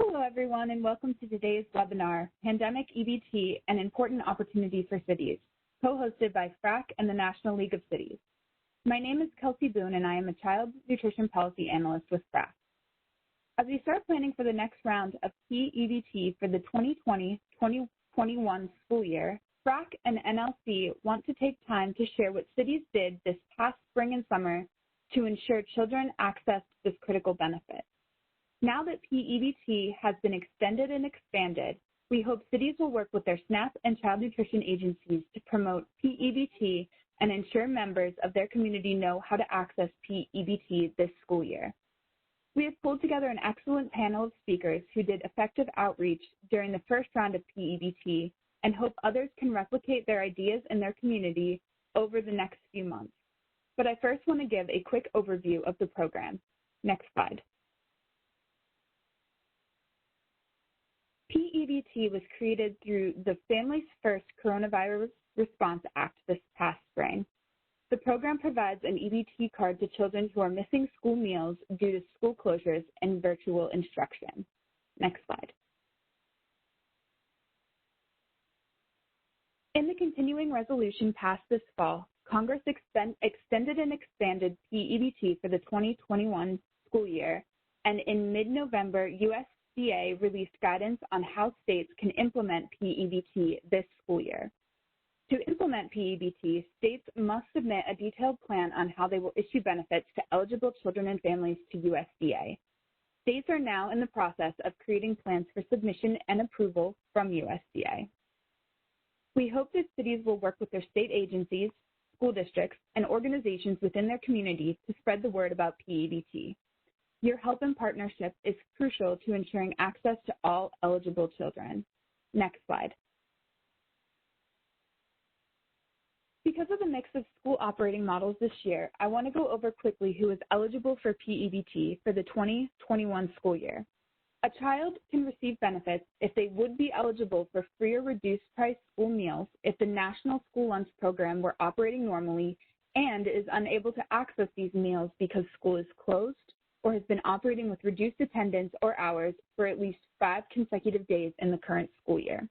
Hello, everyone, and welcome to today's webinar, Pandemic EBT, an Important Opportunity for Cities, co-hosted by FRAC and the National League of Cities. My name is Kelsey Boone, and I am a Child Nutrition Policy Analyst with FRAC. As we start planning for the next round of P-EBT for the 2020-2021 school year, FRAC and NLC want to take time to share what cities did this past spring and summer to ensure children access this critical benefit. Now that P-EBT has been extended and expanded, we hope cities will work with their SNAP and child nutrition agencies to promote P-EBT and ensure members of their community know how to access P-EBT this school year. We have pulled together an excellent panel of speakers who did effective outreach during the first round of P-EBT and hope others can replicate their ideas in their community over the next few months. But I first want to give a quick overview of the program. Next slide. P-EBT was created through the Families First Coronavirus Response Act this past spring. The program provides an EBT card to children who are missing school meals due to school closures and virtual instruction. Next slide. In the continuing resolution passed this fall, Congress extended and expanded P-EBT for the 2021 school year, and in mid-November, USDA released guidance on how states can implement P-EBT this school year. To implement P-EBT, states must submit a detailed plan on how they will issue benefits to eligible children and families to USDA. States are now in the process of creating plans for submission and approval from USDA. We hope that cities will work with their state agencies, school districts, and organizations within their community to spread the word about P-EBT. Your help and partnership is crucial to ensuring access to all eligible children. Next slide. Because of the mix of school operating models this year, I want to go over quickly who is eligible for P-EBT for the 2021 school year. A child can receive benefits if they would be eligible for free or reduced price school meals if the National School Lunch Program were operating normally and is unable to access these meals because school is closed or has been operating with reduced attendance or hours for at least 5 consecutive days in the current school year.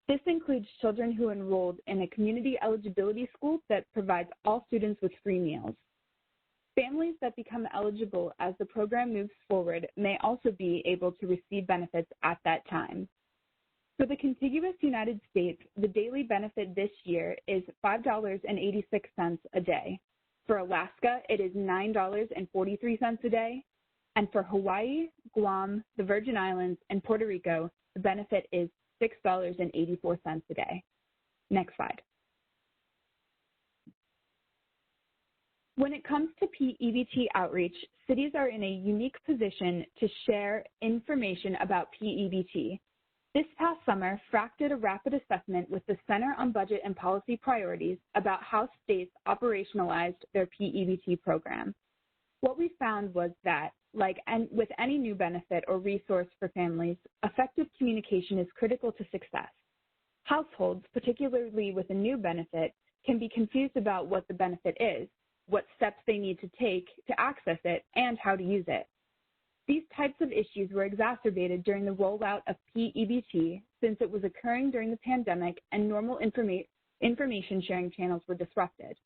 This includes children who enrolled in a community eligibility school that provides all students with free meals. Families that become eligible as the program moves forward may also be able to receive benefits at that time. For the contiguous United States, the daily benefit this year is $5.86 a day. For Alaska, it is $9.43 a day. And for Hawaii, Guam, the Virgin Islands, and Puerto Rico, the benefit is $6.84 a day. Next slide. When it comes to P-EBT outreach, cities are in a unique position to share information about P-EBT. This past summer, FRAC did a rapid assessment with the Center on Budget and Policy Priorities about how states operationalized their P-EBT program. What we found was that, with any new benefit or resource for families, effective communication is critical to success. Households, particularly with a new benefit, can be confused about what the benefit is, what steps they need to take to access it, and how to use it. These types of issues were exacerbated during the rollout of P-EBT since it was occurring during the pandemic and normal information sharing channels were disrupted.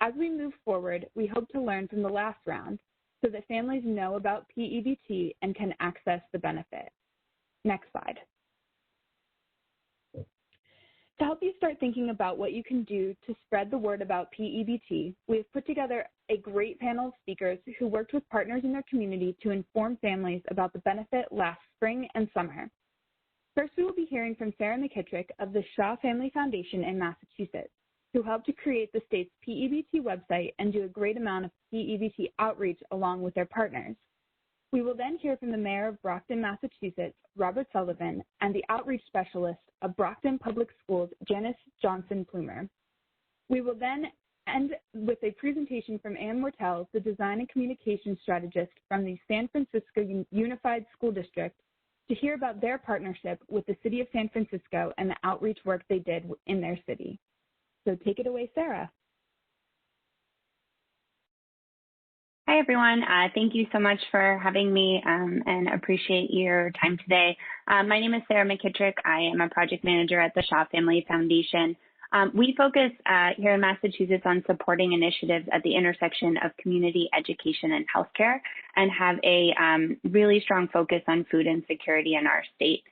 As we move forward, we hope to learn from the last round so that families know about P-EBT and can access the benefit. Next slide. To help you start thinking about what you can do to spread the word about P-EBT, we have put together a great panel of speakers who worked with partners in their community to inform families about the benefit last spring and summer. First, we will be hearing from Sarah McKittrick of the Shaw Family Foundation in Massachusetts, who helped to create the state's P-EBT website and do a great amount of P-EBT outreach along with their partners. We will then hear from the mayor of Brockton, Massachusetts, Robert Sullivan, and the outreach specialist of Brockton Public Schools, Janice Johnson-Plumer. We will then end with a presentation from Ann Mortel, the design and communications strategist from the San Francisco Unified School District, to hear about their partnership with the City of San Francisco and the outreach work they did in their city. So take it away, Sarah. Hi, everyone. Thank you so much for having me and appreciate your time today. My name is Sarah McKittrick. I am a project manager at the Shaw Family Foundation. We focus here in Massachusetts on supporting initiatives at the intersection of community education and healthcare and have a really strong focus on food insecurity in our state.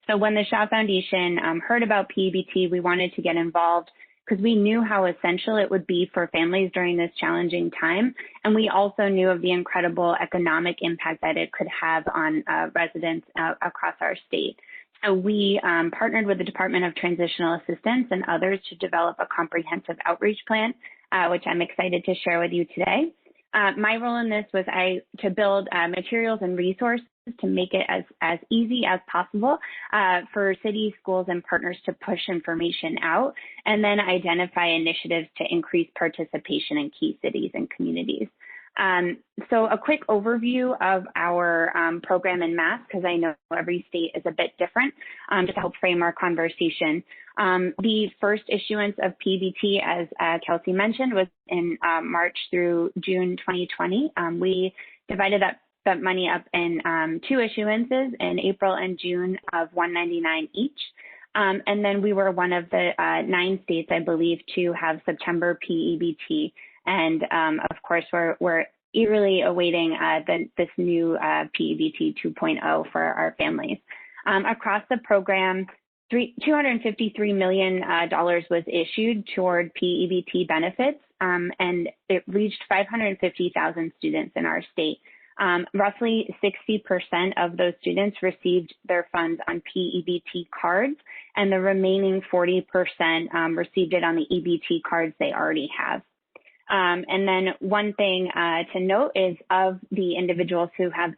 So when the Shaw Foundation heard about P-EBT, we wanted to get involved because we knew how essential it would be for families during this challenging time. And we also knew of the incredible economic impact that it could have on residents across our state. So we partnered with the Department of Transitional Assistance and others to develop a comprehensive outreach plan, which I'm excited to share with you today. My role in this was to build materials and resources to make it as easy as possible for cities, schools, and partners to push information out, and then identify initiatives to increase participation in key cities and communities. So a quick overview of our program in Mass, because I know every state is a bit different, just to help frame our conversation. The first issuance of P-EBT, as Kelsey mentioned, was in March through June 2020. We divided that money up in two issuances in April and June of $199 each. And then we were one of the 9 states, I believe, to have September P-EBT. And of course, we're eagerly awaiting this new P-EBT 2.0 for our families. Across the program, $253 million was issued toward P-EBT benefits, and it reached 550,000 students in our state. Roughly 60% of those students received their funds on P-EBT cards, and the remaining 40% received it on the EBT cards they already have. And then one thing to note is of the individuals who have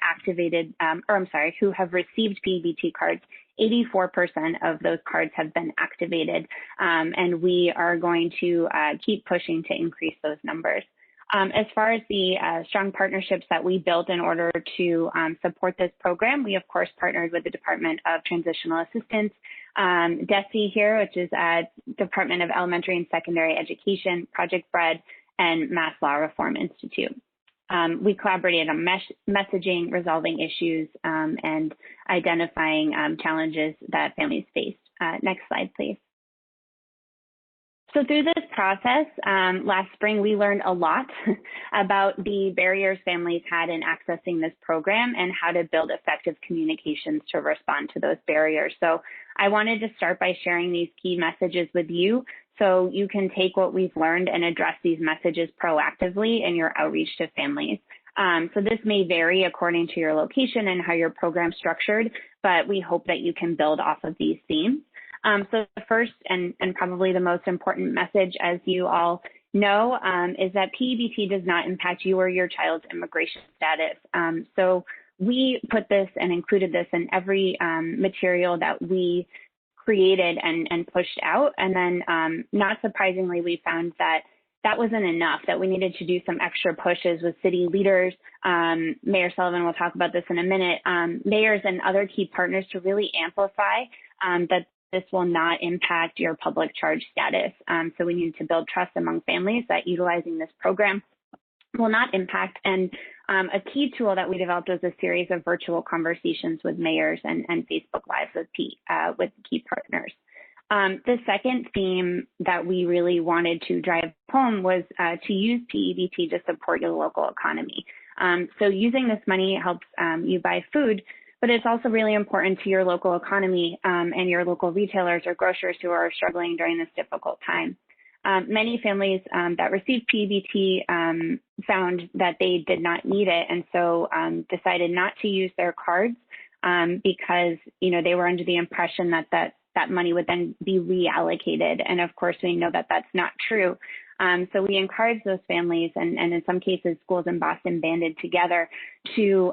who have received P-EBT cards, 84% of those cards have been activated, and we are going to keep pushing to increase those numbers. As far as the strong partnerships that we built in order to support this program, we of course partnered with the Department of Transitional Assistance, DESE here, which is Department of Elementary and Secondary Education, Project Bread, and Mass Law Reform Institute. We collaborated on messaging, resolving issues, and identifying challenges that families faced. Next slide, please. So through this process, last spring, we learned a lot about the barriers families had in accessing this program and how to build effective communications to respond to those barriers. So I wanted to start by sharing these key messages with you so you can take what we've learned and address these messages proactively in your outreach to families. So this may vary according to your location and how your program's structured, but we hope that you can build off of these themes. So the first and probably the most important message, as you all know, is that P-EBT does not impact you or your child's immigration status. So we put this and included this in every material that we created and pushed out. And then not surprisingly, we found that that wasn't enough, that we needed to do some extra pushes with city leaders. Mayor Sullivan will talk about this in a minute, mayors and other key partners to really amplify that this will not impact your public charge status. So we need to build trust among families that utilizing this program will not impact. And a key tool that we developed was a series of virtual conversations with mayors and Facebook Lives with key partners. The second theme that we really wanted to drive home was to use P-EBT to support your local economy. So using this money helps you buy food, but it's also really important to your local economy and your local retailers or grocers who are struggling during this difficult time. Many families that received P-EBT found that they did not need it, and so decided not to use their cards because they were under the impression that money would then be reallocated. And of course, we know that that's not true. So we encourage those families, and in some cases, schools in Boston banded together to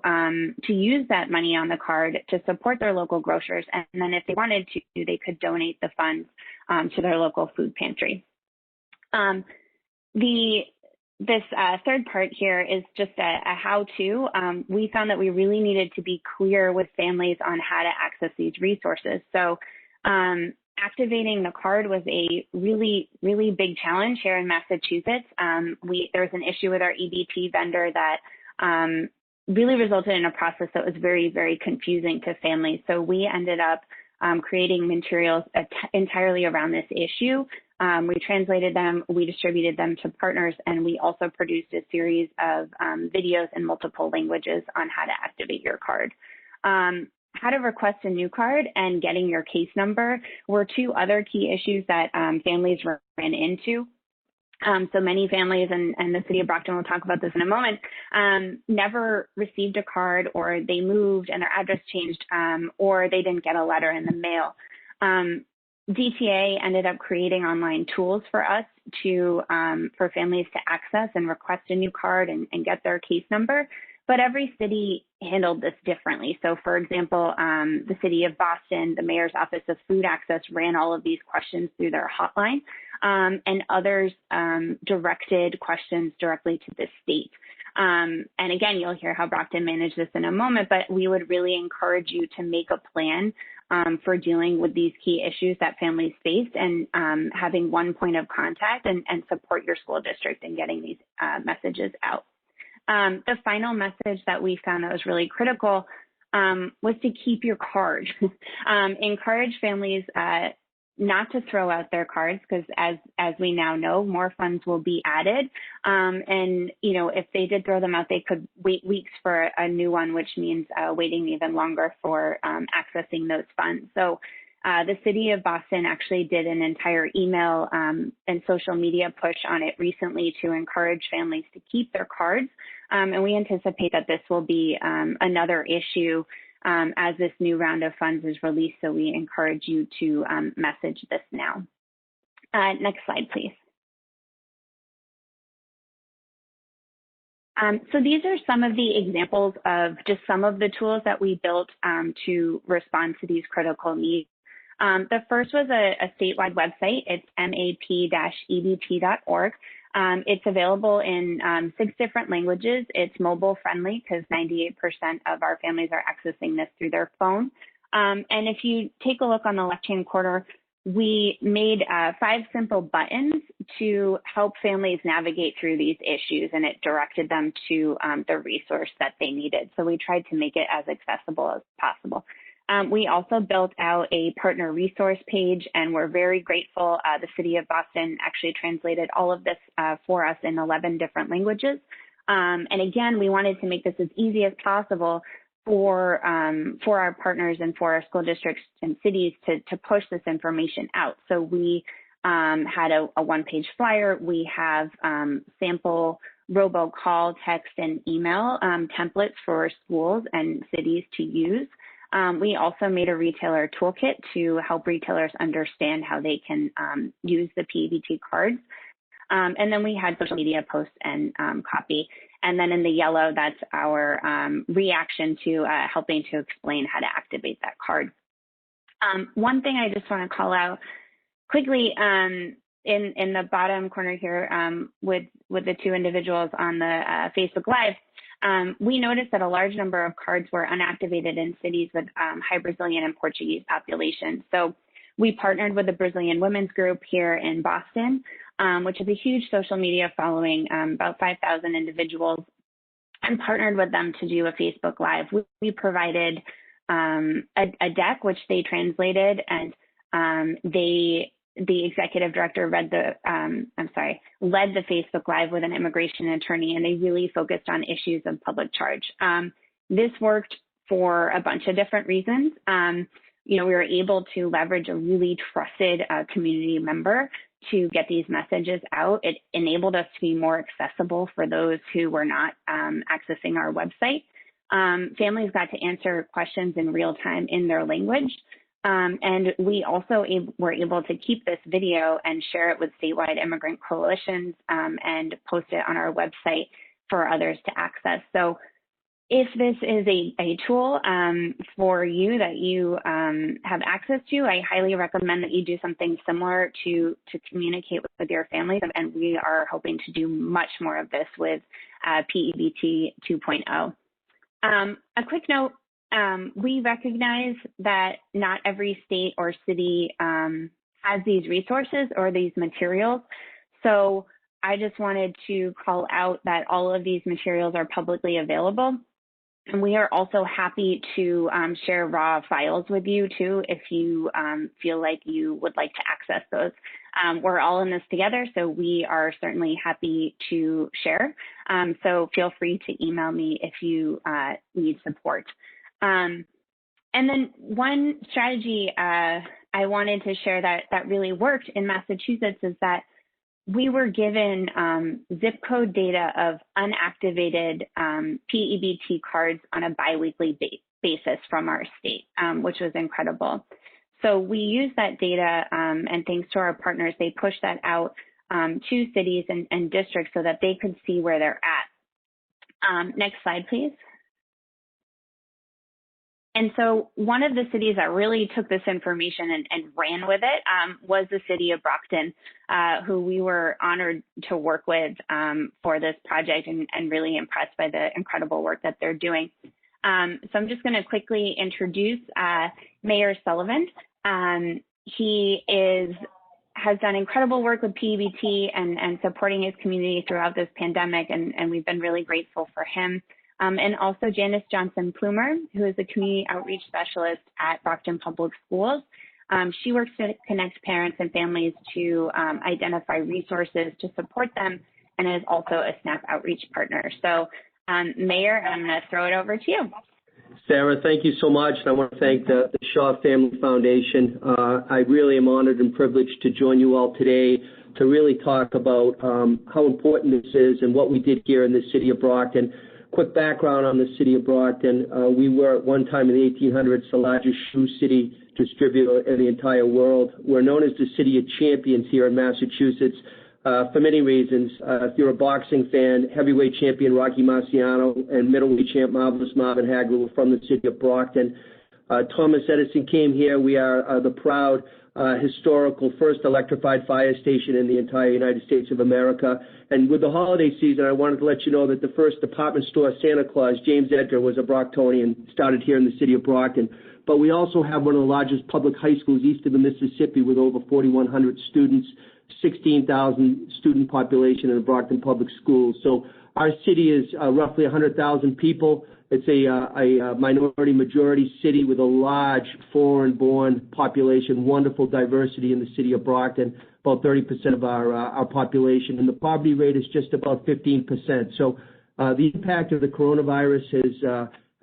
use that money on the card to support their local grocers. And then if they wanted to, they could donate the funds to their local food pantry. This third part here is just a how-to. We found that we really needed to be clear with families on how to access these resources. So activating the card was a really, really big challenge here in Massachusetts. There was an issue with our EBT vendor that really resulted in a process that was very, very confusing to families. So we ended up creating materials entirely around this issue. We translated them, we distributed them to partners, and we also produced a series of videos in multiple languages on how to activate your card. How to request a new card and getting your case number were two other key issues that families ran into. So many families, and the city of Brockton will talk about this in a moment, never received a card, or they moved and their address changed, or they didn't get a letter in the mail. DTA ended up creating online tools for us for families to access and request a new card and get their case number. But every city handled this differently. So for example, the city of Boston, the mayor's office of food access ran all of these questions through their hotline, and others directed questions directly to the state. And again, you'll hear how Brockton managed this in a moment, but we would really encourage you to make a plan for dealing with these key issues that families faced, and having one point of contact and support your school district in getting these messages out. The final message that we found that was really critical was to keep your card. Encourage families not to throw out their cards, because as we now know, more funds will be added. And if they did throw them out, they could wait weeks for a new one, which means waiting even longer for accessing those funds. So the city of Boston actually did an entire email and social media push on it recently to encourage families to keep their cards. And we anticipate that this will be another issue as this new round of funds is released. So we encourage you to message this now. Next slide, please. So these are some of the examples of just some of the tools that we built to respond to these critical needs. The first was a statewide website. It's map-ebt.org. It's available in 6 different languages. It's mobile friendly because 98% of our families are accessing this through their phone. And if you take a look on the left-hand corner, we made 5 simple buttons to help families navigate through these issues, and it directed them to the resource that they needed. So we tried to make it as accessible as possible. We also built out a partner resource page, and we're very grateful. The city of Boston actually translated all of this for us in 11 different languages. And again, we wanted to make this as easy as possible for our partners and for our school districts and cities to push this information out. So we had a one-page flyer. We have sample robocall, text, and email templates for schools and cities to use. We also made a retailer toolkit to help retailers understand how they can use the P-EBT cards. And then we had social media posts and copy. And then in the yellow, that's our reaction to helping to explain how to activate that card. One thing I just want to call out quickly in the bottom corner here with the 2 individuals on the Facebook Live, we noticed that a large number of cards were unactivated in cities with high Brazilian and Portuguese populations. So we partnered with the Brazilian Women's Group here in Boston, which is a huge social media following, about 5,000 individuals, and partnered with them to do a Facebook Live. We provided a deck, which they translated, and the executive director led the Facebook Live with an immigration attorney, and they really focused on issues of public charge. This worked for a bunch of different reasons. We were able to leverage a really trusted community member to get these messages out. It enabled us to be more accessible for those who were not accessing our website. Families got to answer questions in real time in their language. And we also were able to keep this video and share it with statewide immigrant coalitions and post it on our website for others to access. So if this is a tool for you that you have access to, I highly recommend that you do something similar to communicate with your families. And we are hoping to do much more of this with P-EBT 2.0. A quick note. We recognize that not every state or city has these resources or these materials. So I just wanted to call out that all of these materials are publicly available. And we are also happy to share raw files with you too, if you feel like you would like to access those. We're all in this together, so we are certainly happy to share. So feel free to email me if you need support. And then one strategy I wanted to share that really worked in Massachusetts is that we were given zip code data of unactivated P-EBT cards on a biweekly basis from our state, which was incredible. So we used that data, and thanks to our partners, they pushed that out to cities and districts so that they could see where they're at. Next slide, please. And so one of the cities that really took this information and ran with it was the city of Brockton, who we were honored to work with for this project and really impressed by the incredible work that they're doing. So I'm just going to quickly introduce Mayor Sullivan. He has done incredible work with P-EBT and supporting his community throughout this pandemic, and we've been really grateful for him. And also Janice Johnson-Plumer, who is the community outreach specialist at Brockton Public Schools. She works to connect parents and families to identify resources to support them, and is also a SNAP outreach partner. So Mayor, I'm going to throw it over to you. Sarah, thank you so much. And I want to thank the Shaw Family Foundation. I really am honored and privileged to join you all today to really talk about how important this is and what we did here in the city of Brockton. Quick background on the city of Brockton. We were at one time in the 1800s the largest shoe city distributor in the entire world. We're known as the city of champions here in Massachusetts for many reasons. If you're a boxing fan, heavyweight champion Rocky Marciano and middleweight champ Marvelous Marvin Hagler were from the city of Brockton. Thomas Edison came here. We are the proud historical first electrified fire station in the entire United States of America. And with the holiday season, I wanted to let you know that the first department store Santa Claus, James Edgar, was a Brocktonian, started here in the city of Brockton. But we also have one of the largest public high schools east of the Mississippi with over 4,100 students, 16,000 student population in the Brockton Public Schools. So our city is roughly 100,000 people. It's a minority majority city with a large foreign-born population, wonderful diversity in the city of Brockton, about 30% of our population, and the poverty rate is just about 15%. So the impact of the coronavirus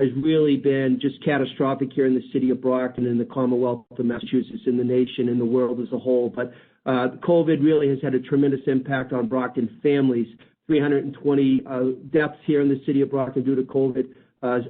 has really been just catastrophic here in the city of Brockton and the Commonwealth of Massachusetts, in the nation, and the world as a whole. But COVID really has had a tremendous impact on Brockton families. 320 deaths here in the city of Brockton due to COVID.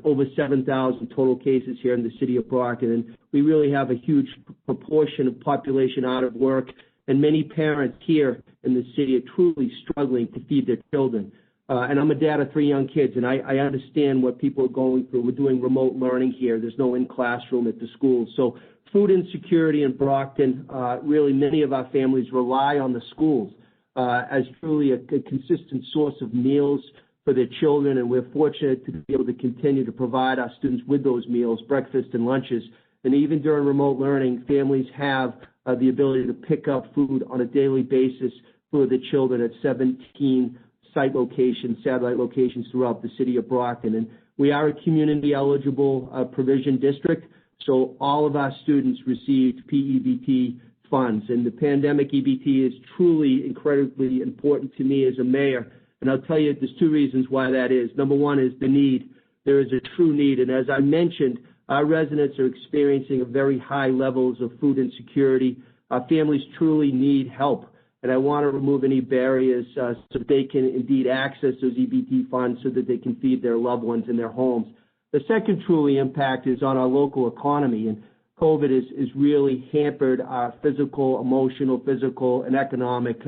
Over 7,000 total cases here in the city of Brockton. And we really have a huge proportion of population out of work. And many parents here in the city are truly struggling to feed their children. And I'm a dad of 3 young kids, and I understand what people are going through. We're doing remote learning here. There's no in-classroom at the schools. So food insecurity in Brockton, really many of our families rely on the schools as truly a consistent source of meals for their children, and we're fortunate to be able to continue to provide our students with those meals, breakfast and lunches. And even during remote learning, families have the ability to pick up food on a daily basis for the children at 17 site locations, satellite locations throughout the city of Brockton. And we are a community eligible provision district, so all of our students received P-EBT funds. And the pandemic EBT is truly incredibly important to me as a mayor. And I'll tell you, there's 2 reasons why that is. Number one is the need. There is a true need. And as I mentioned, our residents are experiencing very high levels of food insecurity. Our families truly need help. And I want to remove any barriers so they can indeed access those EBT funds so that they can feed their loved ones in their homes. The second truly impact is on our local economy. And COVID has really hampered our physical, and economic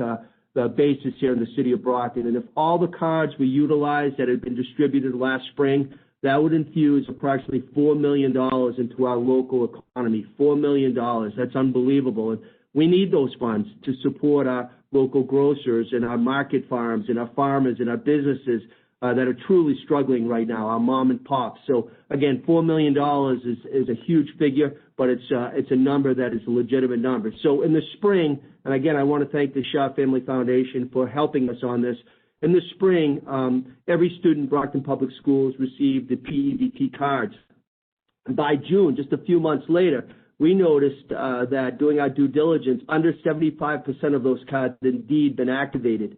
the basis here in the city of Brockton. And if all the cards we utilized that had been distributed last spring, that would infuse approximately $4 million into our local economy. $4 million. That's unbelievable. And we need those funds to support our local grocers and our market farms and our farmers and our businesses that are truly struggling right now, our mom and pop. So again, $4 million is a huge figure, but it's a number that is a legitimate number. So in the spring, and again, I want to thank the Shaw Family Foundation for helping us on this. In the spring, every student in Brockton Public Schools received the P-EBT cards. And by June, just a few months later, we noticed that doing our due diligence, under 75% of those cards had indeed been activated.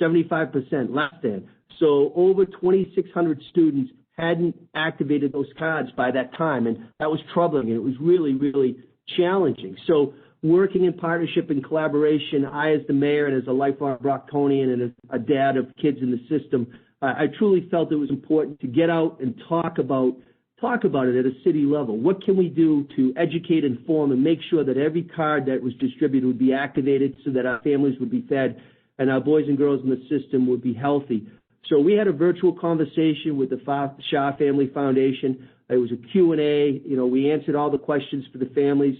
75% less than. So over 2,600 students hadn't activated those cards by that time, and that was troubling, and it was really, really challenging. So working in partnership and collaboration, I as the mayor and as a lifelong Brocktonian and as a dad of kids in the system, I truly felt it was important to get out and talk about it at a city level. What can we do to educate, inform, and make sure that every card that was distributed would be activated so that our families would be fed and our boys and girls in the system would be healthy? So we had a virtual conversation with the Shaw Family Foundation. It was a Q&A. We answered all the questions for the families,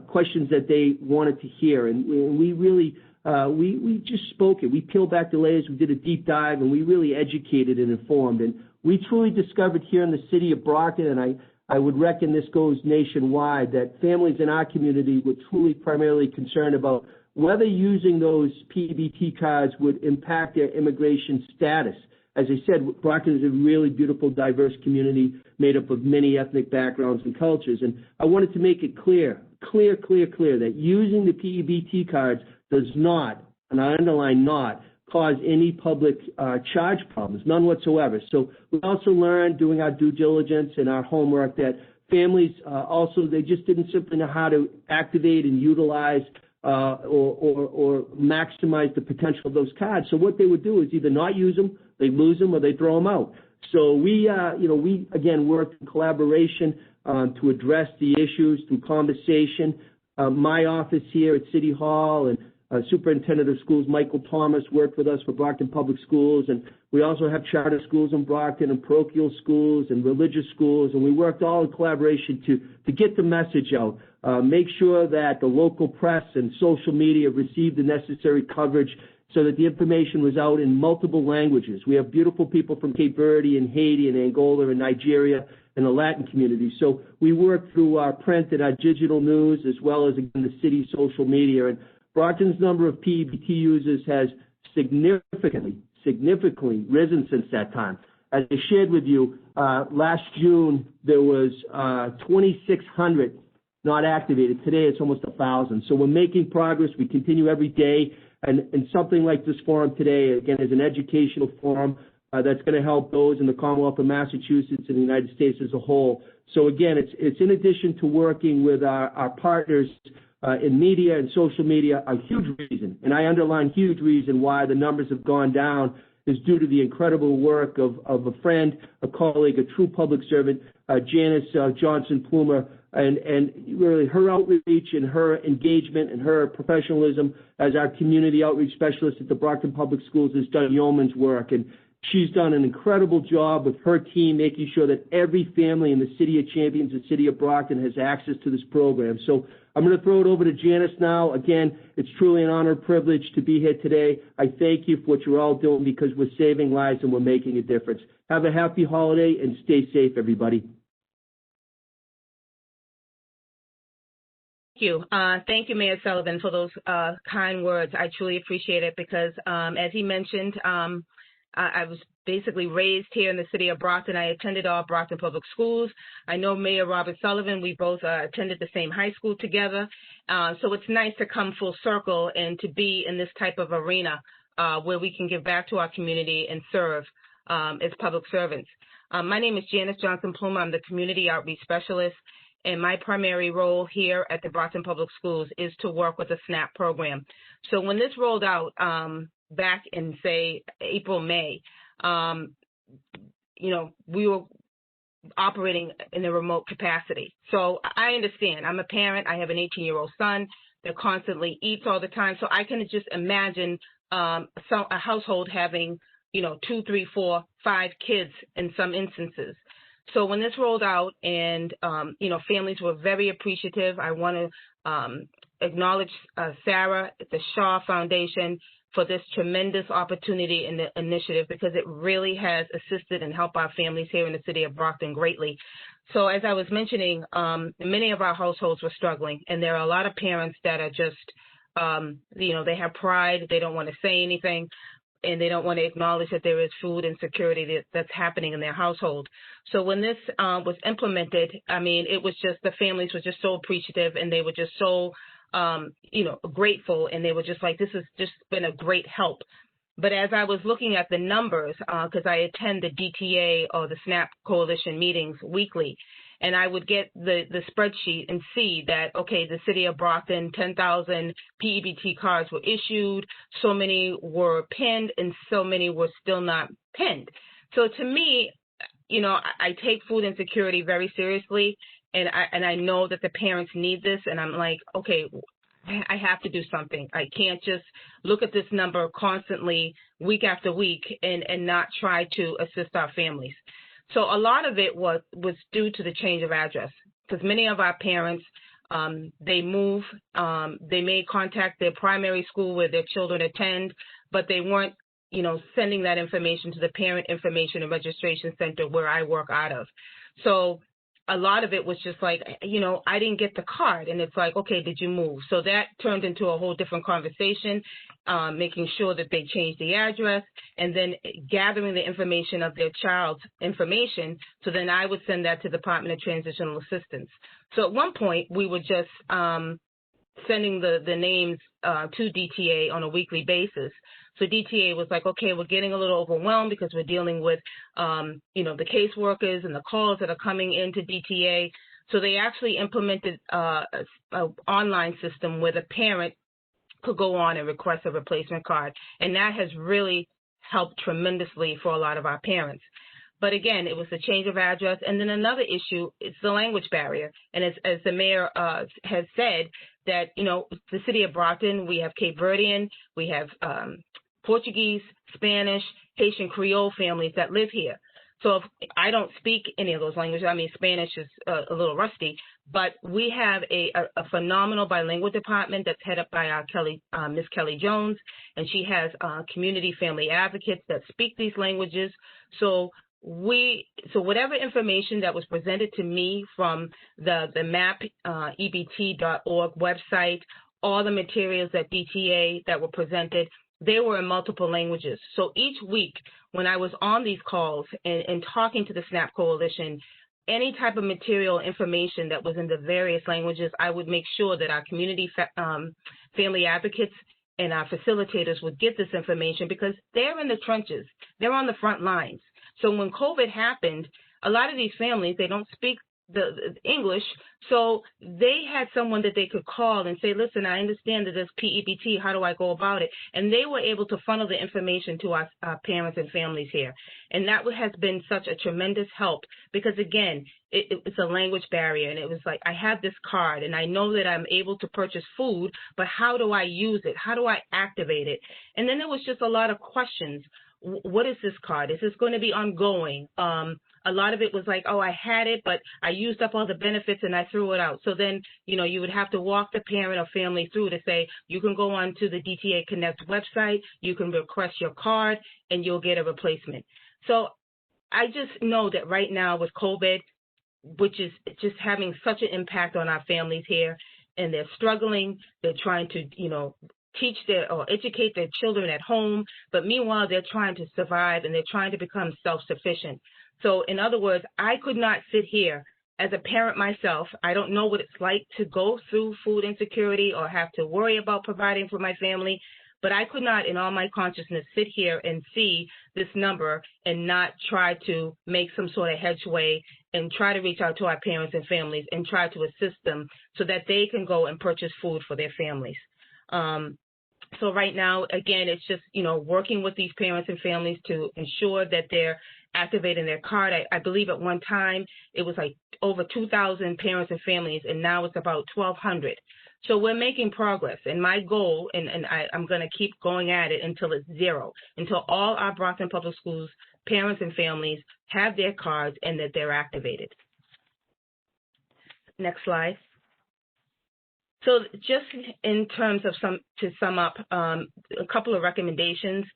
questions that they wanted to hear. And we really, we just spoke it. We peeled back the layers. We did a deep dive, and we really educated and informed. And we truly discovered here in the city of Brockton, and I would reckon this goes nationwide, that families in our community were truly primarily concerned about whether using those P-EBT cards would impact their immigration status. As I said, Brockton is a really beautiful, diverse community made up of many ethnic backgrounds and cultures. And I wanted to make it clear that using the P-EBT cards does not, and I underline not, cause any public charge problems, none whatsoever. So we also learned doing our due diligence and our homework that families also, they just didn't simply know how to activate and utilize or maximize the potential of those cards. So what they would do is either not use them, they lose them, or they throw them out. So we again worked in collaboration to address the issues through conversation. My office here at City Hall and Superintendent of Schools Michael Thomas worked with us for Brockton Public Schools, and we also have charter schools in Brockton and parochial schools and religious schools, and we worked all in collaboration to get the message out, make sure that the local press and social media received the necessary coverage so that the information was out in multiple languages. We have beautiful people from Cape Verde and Haiti and Angola and Nigeria and the Latin community. So we work through our print and our digital news as well as, again, the city's social media. And Brockton's number of P-EBT users has significantly risen since that time. As I shared with you, last June there was 2,600 not activated. Today it's almost 1,000. So we're making progress. We continue every day. And something like this forum today, again, is an educational forum that's going to help those in the Commonwealth of Massachusetts and the United States as a whole. So again, it's in addition to working with our partners in media and social media, a huge reason, and I underline huge reason why the numbers have gone down is due to the incredible work of a friend, a colleague, a true public servant, Janice Johnson-Plumer, and really her outreach and her engagement and her professionalism as our community outreach specialist at the Brockton Public Schools has done yeoman's work. And she's done an incredible job with her team making sure that every family in the City of Champions, the City of Brockton, has access to this program. So I'm going to throw it over to Janice now. Again, it's truly an honor and privilege to be here today. I thank you for what you're all doing because we're saving lives and we're making a difference. Have a happy holiday and stay safe, everybody. Thank you, Mayor Sullivan, for those kind words. I truly appreciate it because, as he mentioned, I was basically raised here in the city of Brockton. I attended all Brockton Public Schools. I know Mayor Robert Sullivan. We both attended the same high school together. So it's nice to come full circle and to be in this type of arena where we can give back to our community and serve as public servants. My name is Janice Johnson-Plumer. I'm the Community Outreach Specialist. And my primary role here at the Brockton Public Schools is to work with the SNAP program. So when this rolled out back in, say, April, May, we were operating in a remote capacity. So I understand. I'm a parent. I have an 18-year-old son that constantly eats all the time. So I can just imagine a household having, 2, 3, 4, 5 kids in some instances. So when this rolled out and, families were very appreciative, I want to acknowledge Sarah at the Shaw Foundation for this tremendous opportunity and the initiative, because it really has assisted and helped our families here in the city of Brockton greatly. So as I was mentioning, many of our households were struggling, and there are a lot of parents that are just, they have pride, they don't want to say anything, and they don't want to acknowledge that there is food insecurity that's happening in their household. So when this was implemented, I mean, it was just, the families were just so appreciative, and they were just so, grateful, and they were just like, this has just been a great help. But as I was looking at the numbers, because I attend the DTA or the SNAP Coalition meetings weekly, and I would get the spreadsheet and see that, okay, the city of Brockton, 10,000 P-EBT cards were issued, so many were pinned, and so many were still not pinned. So to me, I take food insecurity very seriously, and I know that the parents need this, and I'm like, okay, I have to do something. I can't just look at this number constantly week after week and not try to assist our families. So a lot of it was due to the change of address, because many of our parents, they move, they may contact their primary school where their children attend, but they weren't, sending that information to the Parent Information and Registration Center where I work out of. So a lot of it was just like, I didn't get the card. And it's like, okay, did you move? So that turned into a whole different conversation, making sure that they changed the address, and then gathering the information of their child's information. So then I would send that to the Department of Transitional Assistance. So at one point, we were just sending the names to DTA on a weekly basis. So DTA was like, okay, we're getting a little overwhelmed because we're dealing with, the caseworkers and the calls that are coming into DTA. So they actually implemented an online system where the parent could go on and request a replacement card. And that has really helped tremendously for a lot of our parents. But again, it was the change of address. And then another issue is the language barrier. And as the mayor has said, that, the city of Brockton, we have Cape Verdean, we have Portuguese, Spanish, Haitian Creole families that live here. So if I don't speak any of those languages, I mean, Spanish is a little rusty, but we have a phenomenal bilingual department that's headed up by our Miss Kelly Jones, and she has community family advocates that speak these languages. So whatever information that was presented to me from the MAP-EBT.org website, all the materials at DTA that were presented, they were in multiple languages. So each week when I was on these calls and talking to the SNAP Coalition, any type of material information that was in the various languages, I would make sure that our community family advocates and our facilitators would get this information, because they're in the trenches. They're on the front lines. So when COVID happened, a lot of these families, they don't speak the English, so they had someone that they could call and say, listen, I understand that there's P-EBT, how do I go about it? And they were able to funnel the information to our parents and families here. And that has been such a tremendous help, because again, it's a language barrier, and it was like, I have this card and I know that I'm able to purchase food, but how do I use it? How do I activate it? And then there was just a lot of questions. What is this card? Is this going to be ongoing? A lot of it was like, oh, I had it, but I used up all the benefits and I threw it out. So then, you would have to walk the parent or family through to say, you can go on to the DTA Connect website, you can request your card, and you'll get a replacement. So I just know that right now with COVID, which is just having such an impact on our families here, and they're struggling, they're trying to, teach or educate their children at home, but meanwhile, they're trying to survive and they're trying to become self-sufficient. So in other words, I could not sit here as a parent myself. I don't know what it's like to go through food insecurity or have to worry about providing for my family, but I could not, in all my consciousness, sit here and see this number and not try to make some sort of headway and try to reach out to our parents and families and try to assist them so that they can go and purchase food for their families. So right now, again, it's just, working with these parents and families to ensure that they're activating their card. I believe at one time it was like over 2,000 parents and families, and now it's about 1,200. So we're making progress. And my goal, and I'm going to keep going at it until it's zero, until all our Brockton Public Schools parents and families have their cards and that they're activated. Next slide. So just in terms of to sum up, a couple of recommendations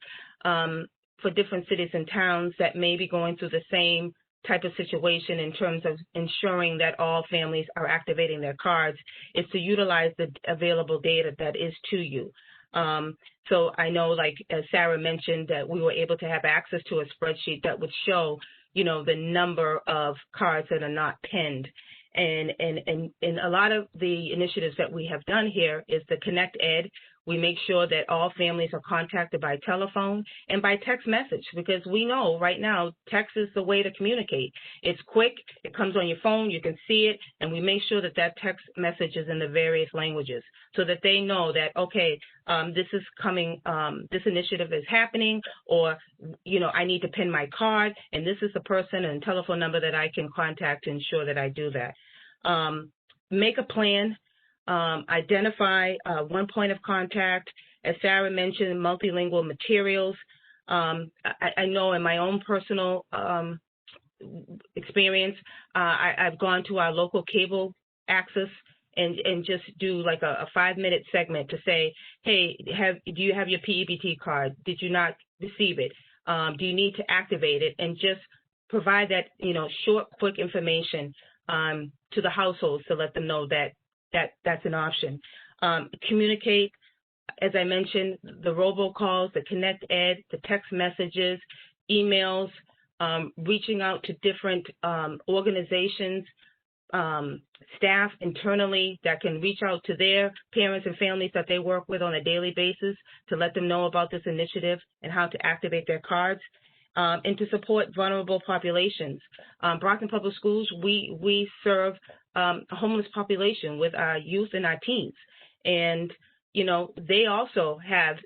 for different cities and towns that may be going through the same type of situation in terms of ensuring that all families are activating their cards is to utilize the available data that is to you. So I know, like as Sarah mentioned, that we were able to have access to a spreadsheet that would show, the number of cards that are not pinned. And a lot of the initiatives that we have done here is the Connect Ed. We make sure that all families are contacted by telephone and by text message, because we know right now text is the way to communicate. It's quick, it comes on your phone, you can see it, and we make sure that that text message is in the various languages so that they know that, okay, this is coming, this initiative is happening, or, I need to pin my card, and this is the person and telephone number that I can contact to ensure that I do that. Make a plan. Identify one point of contact. As Sarah mentioned, multilingual materials. I know in my own personal experience, I've gone to our local cable access and just do like a 5-minute segment to say, hey, do you have your P-EBT card? Did you not receive it? Do you need to activate it? And just provide that, short, quick information to the households to let them know that's an option. Communicate, as I mentioned, the robocalls, the Connect Ed, the text messages, emails, reaching out to different organizations, staff internally that can reach out to their parents and families that they work with on a daily basis to let them know about this initiative and how to activate their cards. And to support vulnerable populations. Brockton Public Schools, we serve a homeless population with our youth and our teens. And, they also have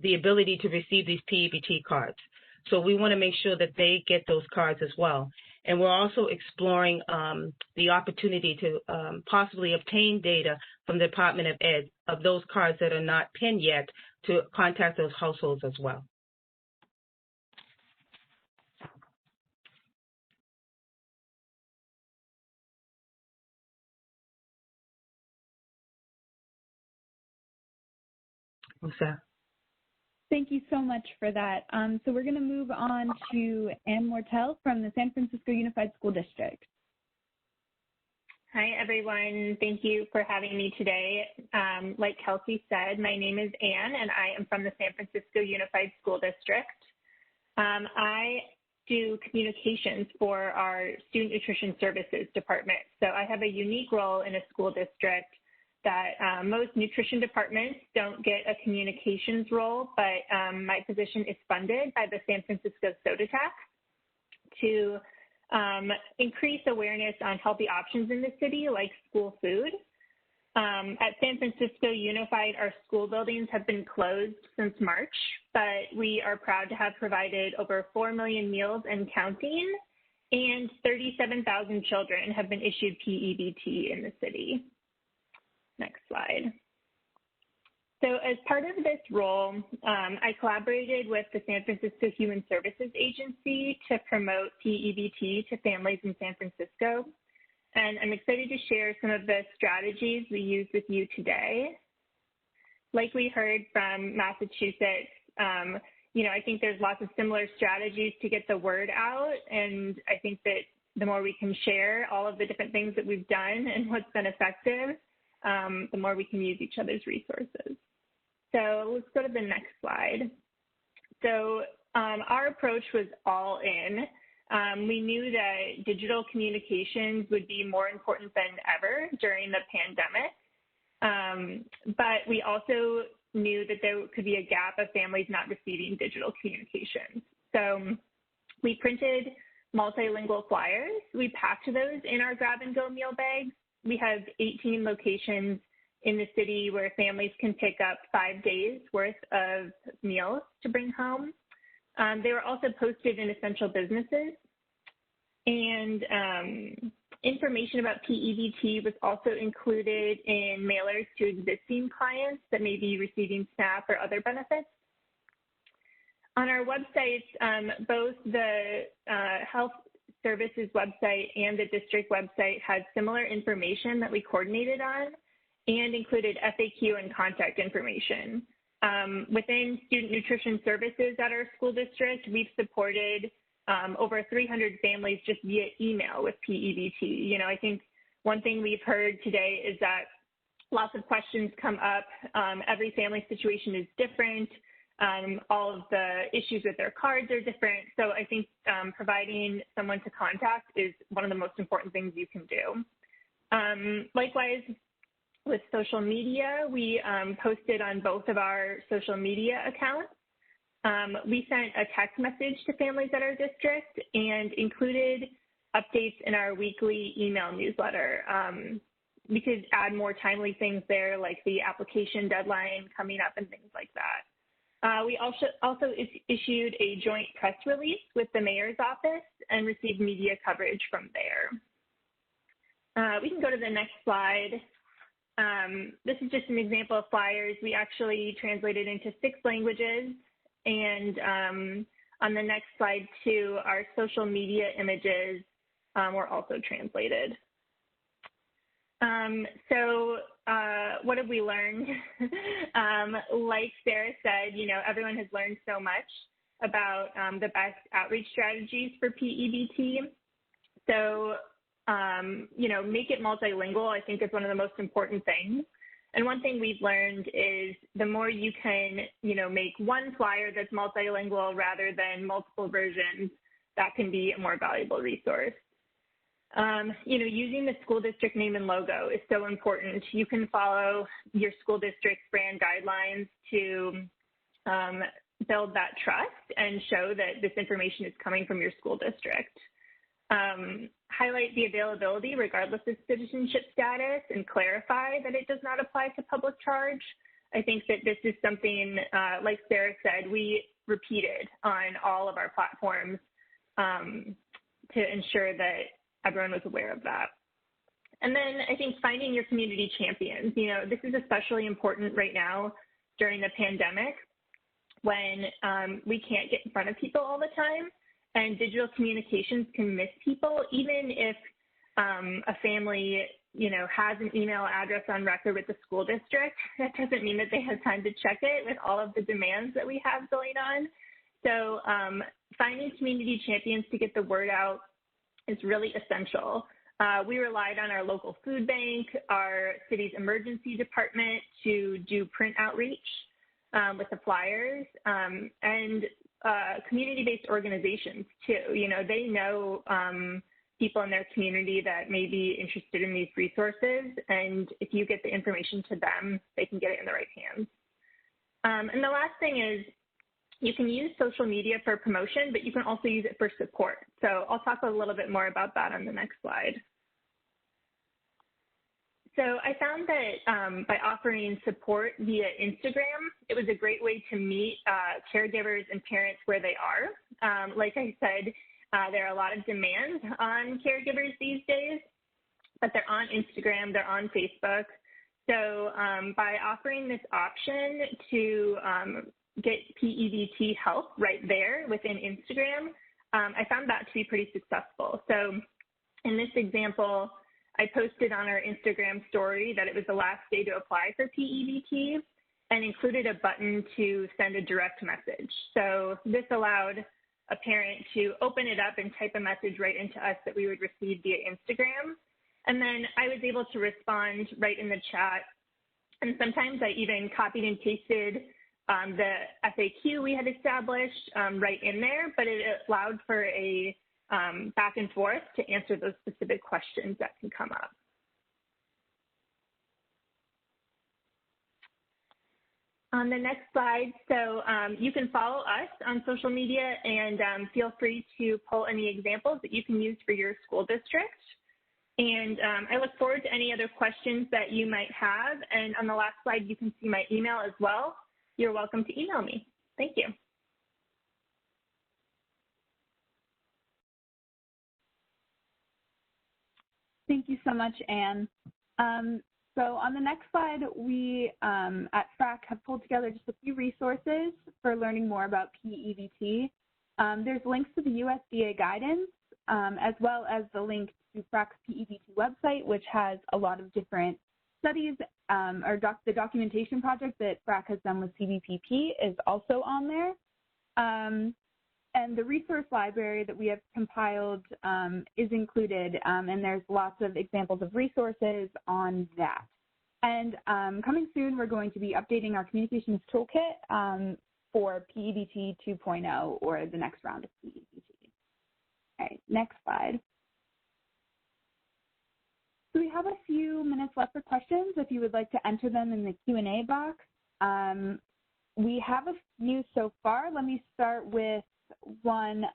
the ability to receive these P-EBT cards. So we want to make sure that they get those cards as well. And we're also exploring the opportunity to possibly obtain data from the Department of Ed of those cards that are not pinned yet to contact those households as well. Thank you so much for that. So we're going to move on to Ann Mortel from the San Francisco Unified School District. Hi, everyone. Thank you for having me today. Like Kelsey said, my name is Ann, and I am from the San Francisco Unified School District. I do communications for our Student Nutrition Services Department. So I have a unique role in a school district that most nutrition departments don't get a communications role, but my position is funded by the San Francisco Soda Tax to increase awareness on healthy options in the city, like school food. At San Francisco Unified, our school buildings have been closed since March, but we are proud to have provided over 4 million meals and counting, and 37,000 children have been issued P-EBT in the city. Next slide. So as part of this role, I collaborated with the San Francisco Human Services Agency to promote P-EBT to families in San Francisco. And I'm excited to share some of the strategies we use with you today. Like we heard from Massachusetts, I think there's lots of similar strategies to get the word out. And I think that the more we can share all of the different things that we've done and what's been effective, the more we can use each other's resources. So let's go to the next slide. So our approach was all in. We knew that digital communications would be more important than ever during the pandemic, but we also knew that there could be a gap of families not receiving digital communications. So we printed multilingual flyers. We packed those in our grab-and-go meal bags. We have 18 locations in the city where families can pick up 5 days worth of meals to bring home. They were also posted in essential businesses. And information about P-EBT was also included in mailers to existing clients that may be receiving SNAP or other benefits. On our websites, both the Health Services website and the district website had similar information that we coordinated on. and included FAQ and contact information. Within student nutrition services at our school district, we've supported over 300 families just via email with P-EBT. You know, I think one thing we've heard today is that lots of questions come up. Every family situation is different. All of the issues with their cards are different. So I think providing someone to contact is one of the most important things you can do. Likewise, with social media, we posted on both of our social media accounts. We sent a text message to families at our district and included updates in our weekly email newsletter. We could add more timely things there, like the application deadline coming up and things like that. We also issued a joint press release with the mayor's office and received media coverage from there. We can go to the next slide. This is just an example of flyers. We actually translated into 6 languages, and on the next slide too, our social media images were also translated. What have we learned? Like Sarah said, you know, everyone has learned so much about the best outreach strategies for P-EBT. So, you know, make it multilingual, I think, is one of the most important things. And one thing we've learned is the more you can, you know, make one flyer that's multilingual rather than multiple versions, that can be a more valuable resource. You know, using the school district name and logo is so important. You can follow your school district's brand guidelines to build that trust and show that this information is coming from your school district. Highlight the availability regardless of citizenship status and clarify that it does not apply to public charge. I think that this is something, like Sarah said, we repeated on all of our platforms to ensure that everyone was aware of that. And then I think finding your community champions. You know, this is especially important right now during the pandemic when we can't get in front of people all the time. And digital communications can miss people, even if a family, you know, has an email address on record with the school district. That doesn't mean that they have time to check it with all of the demands that we have going on. So finding community champions to get the word out is really essential. We relied on our local food bank, our city's emergency department to do print outreach with the flyers, and community-based organizations too. You know, they know people in their community that may be interested in these resources, and if you get the information to them, they can get it in the right hands. And the last thing is, you can use social media for promotion, but you can also use it for support. So I'll talk a little bit more about that on the next slide. So I found that by offering support via Instagram, it was a great way to meet caregivers and parents where they are. Like I said, there are a lot of demands on caregivers these days, but they're on Instagram, they're on Facebook. So by offering this option to get P-EBT help right there within Instagram, I found that to be pretty successful. So in this example, I posted on our Instagram story that it was the last day to apply for P-EBT and included a button to send a direct message. So this allowed a parent to open it up and type a message right into us that we would receive via Instagram. And then I was able to respond right in the chat. And sometimes I even copied and pasted the FAQ we had established right in there, but it allowed for a back and forth to answer those specific questions that can come up. On the next slide, so you can follow us on social media and feel free to pull any examples that you can use for your school district. And I look forward to any other questions that you might have. And on the last slide, you can see my email as well. You're welcome to email me. Thank you. Thank you so much, Anne. So on the next slide, we at FRAC have pulled together just a few resources for learning more about P-EBT. There's links to the USDA guidance, as well as the link to FRAC's P-EBT website, which has a lot of different studies the documentation project that BRAC has done with CBPP is also on there. And the resource library that we have compiled is included, and there's lots of examples of resources on that. And coming soon, we're going to be updating our communications toolkit for P-EBT 2.0, or the next round of P-EBT. All right, next slide. So we have a few minutes left for questions if you would like to enter them in the Q&A box. We have a few so far. Let me start with one.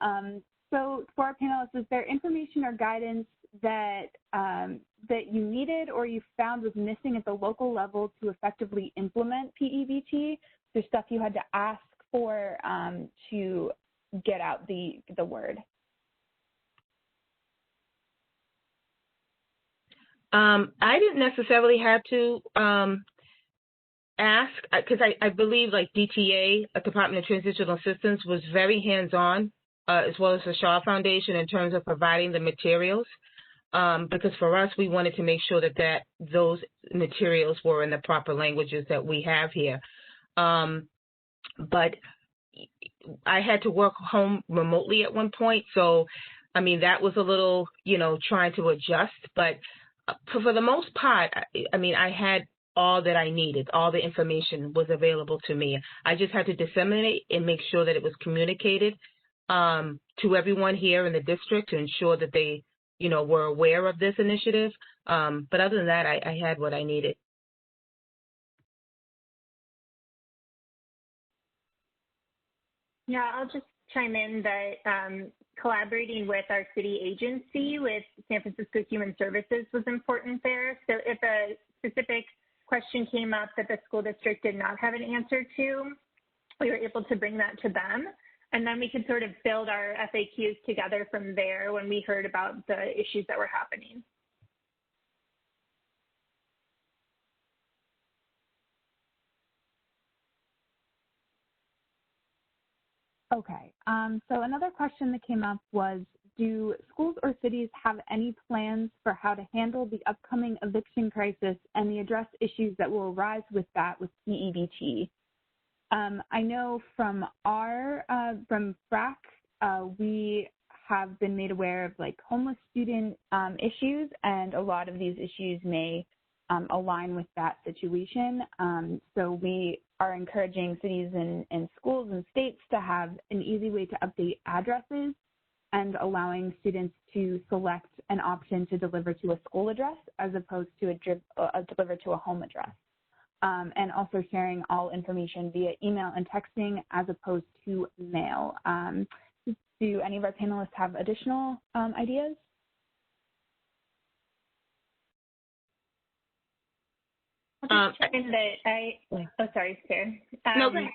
So for our panelists, is there information or guidance that that you needed or you found was missing at the local level to effectively implement P-EBT? There's stuff you had to ask for to get out the word. I didn't necessarily have to ask, because I believe like DTA, Department of Transitional Assistance, was very hands-on, as well as the Shaw Foundation, in terms of providing the materials. Because for us, we wanted to make sure that those materials were in the proper languages that we have here. But I had to work home remotely at one point, so I mean that was a little, trying to adjust. But for the most part, I mean, I had all that I needed. All the information was available to me. I just had to disseminate and make sure that it was communicated to everyone here in the district to ensure that they, were aware of this initiative. But other than that, I had what I needed. Yeah, I'll just chime in that collaborating with our city agency, with San Francisco Human Services, was important there. So if a specific question came up that the school district did not have an answer to, we were able to bring that to them. And then we could sort of build our FAQs together from there when we heard about the issues that were happening. Okay, so another question that came up was, do schools or cities have any plans for how to handle the upcoming eviction crisis and the address issues that will arise with that with P-EBT? I know from from BRAC, we have been made aware of like homeless student issues, and a lot of these issues may align with that situation. So we are encouraging cities and schools and states to have an easy way to update addresses and allowing students to select an option to deliver to a school address as opposed to deliver to a home address. And also sharing all information via email and texting as opposed to mail. Do any of our panelists have additional ideas? I'll just check in that sorry, Sarah. No, go ahead.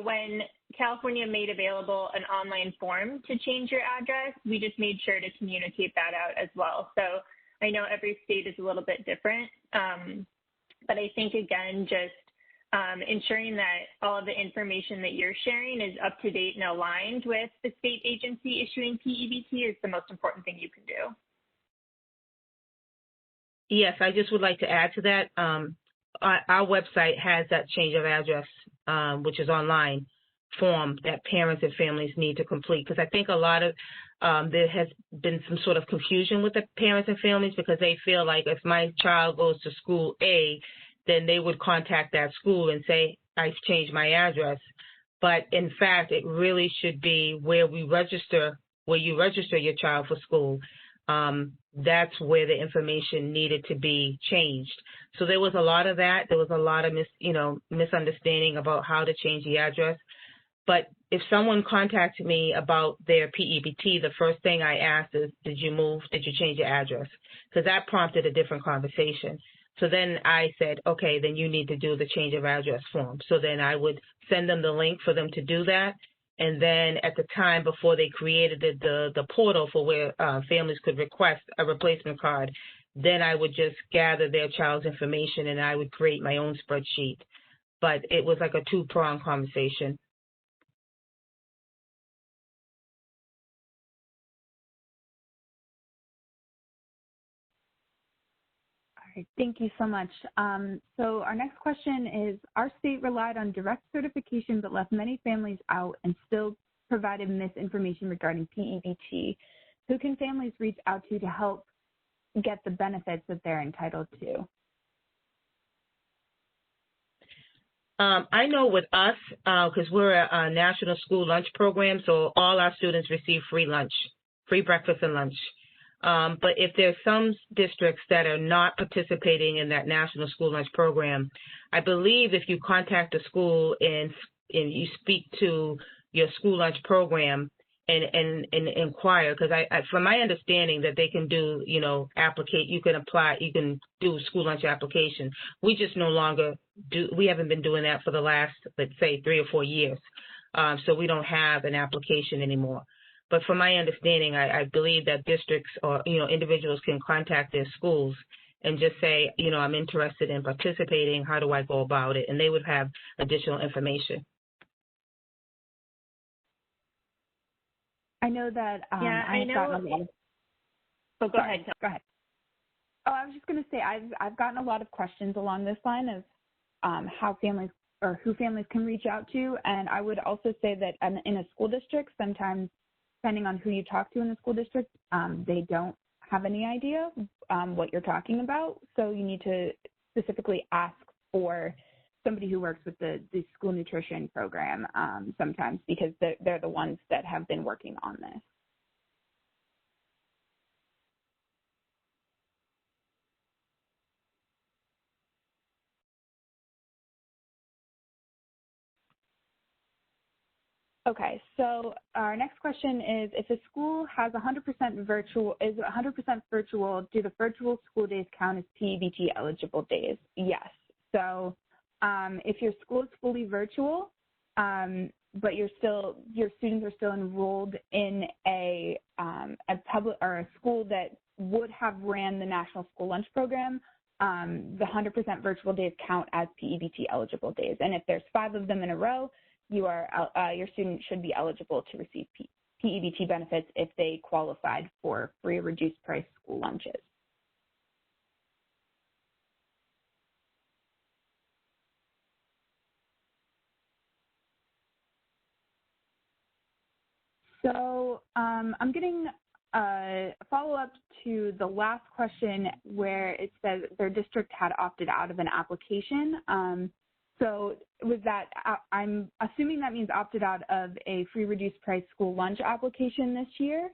When California made available an online form to change your address, we just made sure to communicate that out as well. So I know every state is a little bit different, but I think, again, just ensuring that all of the information that you're sharing is up to date and aligned with the state agency issuing P-EBT is the most important thing you can do. Yes, I just would like to add to that. Our website has that change of address, which is online form that parents and families need to complete, because I think a lot of there has been some sort of confusion with the parents and families, because they feel like if my child goes to school A, then they would contact that school and say, I've changed my address. But in fact, it really should be where you register your child for school. That's where the information needed to be changed. So there was a lot of that. There was a lot of misunderstanding about how to change the address. But if someone contacted me about their P-EBT, the first thing I asked is, did you move? Did you change your address? Because that prompted a different conversation. So then I said, okay, then you need to do the change of address form. So then I would send them the link for them to do that. And then at the time before they created the portal for where families could request a replacement card, then I would just gather their child's information and I would create my own spreadsheet. But it was like a two-pronged conversation. right, thank you so much. So our next question is, our state relied on direct certification but left many families out and still provided misinformation regarding P-EBT. Who can families reach out to help get the benefits that they're entitled to? I know with us, because we're a national school lunch program, so all our students receive free lunch, free breakfast and lunch. But if there's some districts that are not participating in that national school lunch program, I believe if you contact the school and you speak to your school lunch program and inquire, because from my understanding that they can do, you can apply, you can do school lunch application. We just no longer we haven't been doing that for the last, let's say, 3 or 4 years. So we don't have an application anymore. But from my understanding, I believe that districts or, individuals can contact their schools and just say, I'm interested in participating. How do I go about it? And they would have additional information. I know that I know. Oh, go ahead. Go ahead. Oh, I was just going to say I've gotten a lot of questions along this line of how families or who families can reach out to, and I would also say that in a school district, sometimes depending on who you talk to in the school district, they don't have any idea what you're talking about. So you need to specifically ask for somebody who works with the school nutrition program sometimes, because they're the ones that have been working on this. Okay, so our next question is, if a school has 100% virtual, do the virtual school days count as P-EBT eligible days? Yes. So if your school is fully virtual, but your students are still enrolled in a public or a school that would have ran the National School Lunch Program, the 100% virtual days count as P-EBT eligible days. And if there's 5 of them in a row, your student should be eligible to receive P-EBT benefits if they qualified for free or reduced price school lunches. So I'm getting a follow-up to the last question where it says their district had opted out of an application. So was that, I'm assuming that means opted out of a free reduced price school lunch application this year.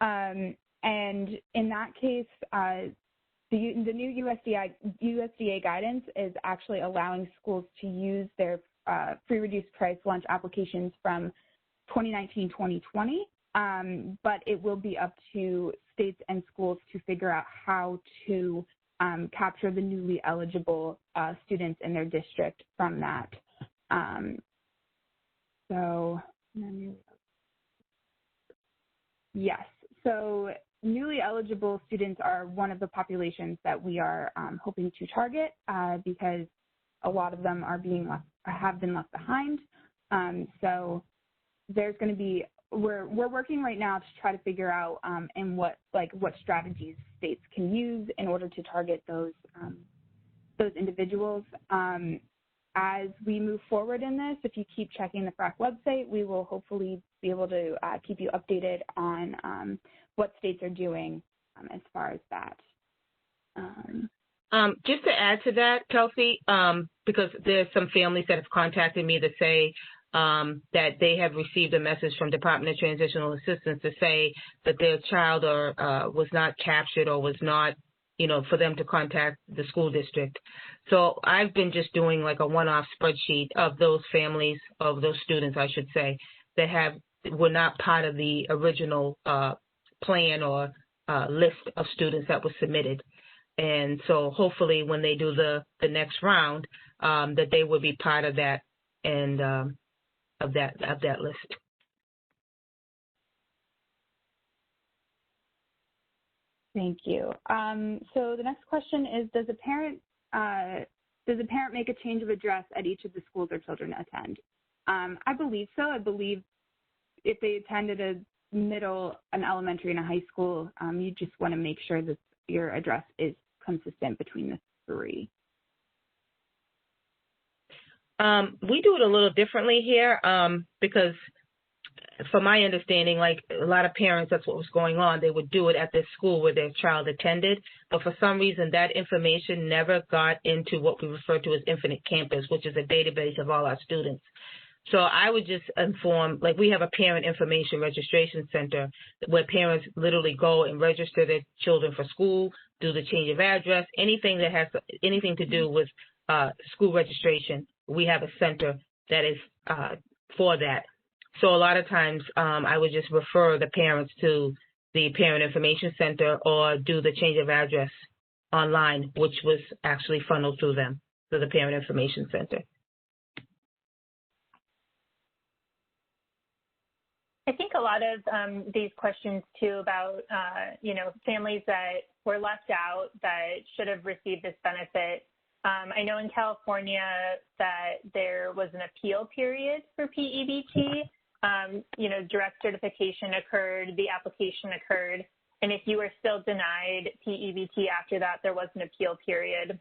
And in that case, the new USDA guidance is actually allowing schools to use their free reduced price lunch applications from 2019-2020, but it will be up to states and schools to figure out how to capture the newly eligible students in their district from that. Yes, so newly eligible students are one of the populations that we are hoping to target because a lot of them have been left behind. So there's going to be, we're working right now to try to figure out what strategies states can use in order to target those individuals. As we move forward in this, if you keep checking the FRAC website, we will hopefully be able to keep you updated on what states are doing as far as that. Just to add to that, Kelsey, because there's some families that have contacted me that say that they have received a message from Department of Transitional Assistance to say that their child was not captured or was not, for them to contact the school district. So I've been just doing like a one-off spreadsheet of those families, of those students, I should say, that were not part of the original plan or list of students that was submitted. And so hopefully when they do the next round, that they will be part of that and of that list. Thank you. So the next question is, does a parent make a change of address at each of the schools their children attend? I believe so. I believe if they attended an elementary, and a high school, you just want to make sure that your address is consistent between the three? We do it a little differently here because from my understanding, like a lot of parents, that's what was going on. They would do it at their school where their child attended, but for some reason that information never got into what we refer to as Infinite Campus, which is a database of all our students. So I would just inform, like we have a parent information registration center where parents literally go and register their children for school, do the change of address, anything that has anything to do with school registration. We have a center that is for that. So a lot of times I would just refer the parents to the Parent Information Center or do the change of address online, which was actually funneled through them, to the Parent Information Center. I think a lot of these questions too about, families that were left out that should have received this benefit. I know in California that there was an appeal period for P-EBT. Direct certification occurred, the application occurred, and if you were still denied P-EBT after that, there was an appeal period.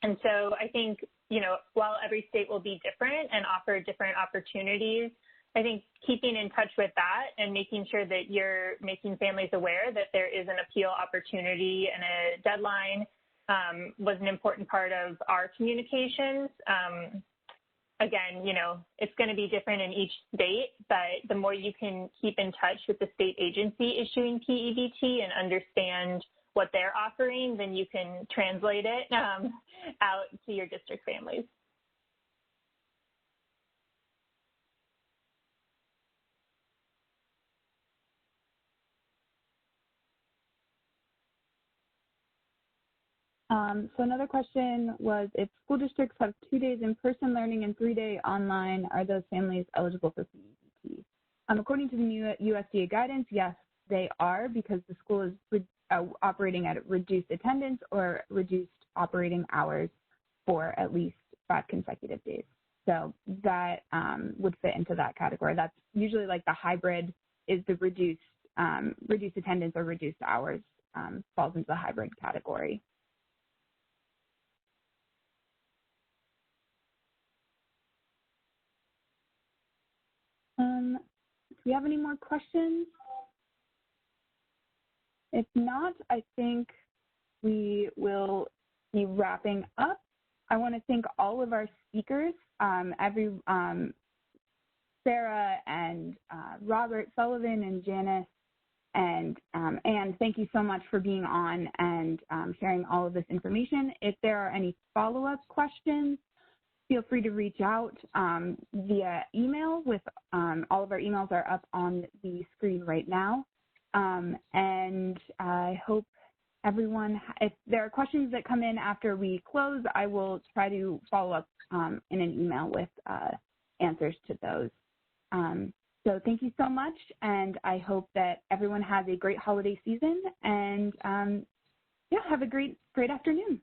And so I think, while every state will be different and offer different opportunities, I think keeping in touch with that and making sure that you're making families aware that there is an appeal opportunity and a deadline was an important part of our communications. Again, it's going to be different in each state, but the more you can keep in touch with the state agency issuing P-EBT and understand what they're offering, then you can translate it out to your district families. So another question was, if school districts have 2 days in-person learning and 3-day online, are those families eligible for P-EBT? According to the new USDA guidance, yes, they are, because the school is operating at reduced attendance or reduced operating hours for at least 5 consecutive days. So that would fit into that category. That's usually like the hybrid is the reduced attendance or reduced hours falls into the hybrid category. Do we have any more questions? If not, I think we will be wrapping up. I want to thank all of our speakers, Sarah and Robert Sullivan and Janice and Anne, thank you so much for being on and sharing all of this information. If there are any follow-up questions, feel free to reach out via email. All of our emails are up on the screen right now. And I hope everyone, if there are questions that come in after we close, I will try to follow up in an email with answers to those. So thank you so much, and I hope that everyone has a great holiday season, and have a great afternoon.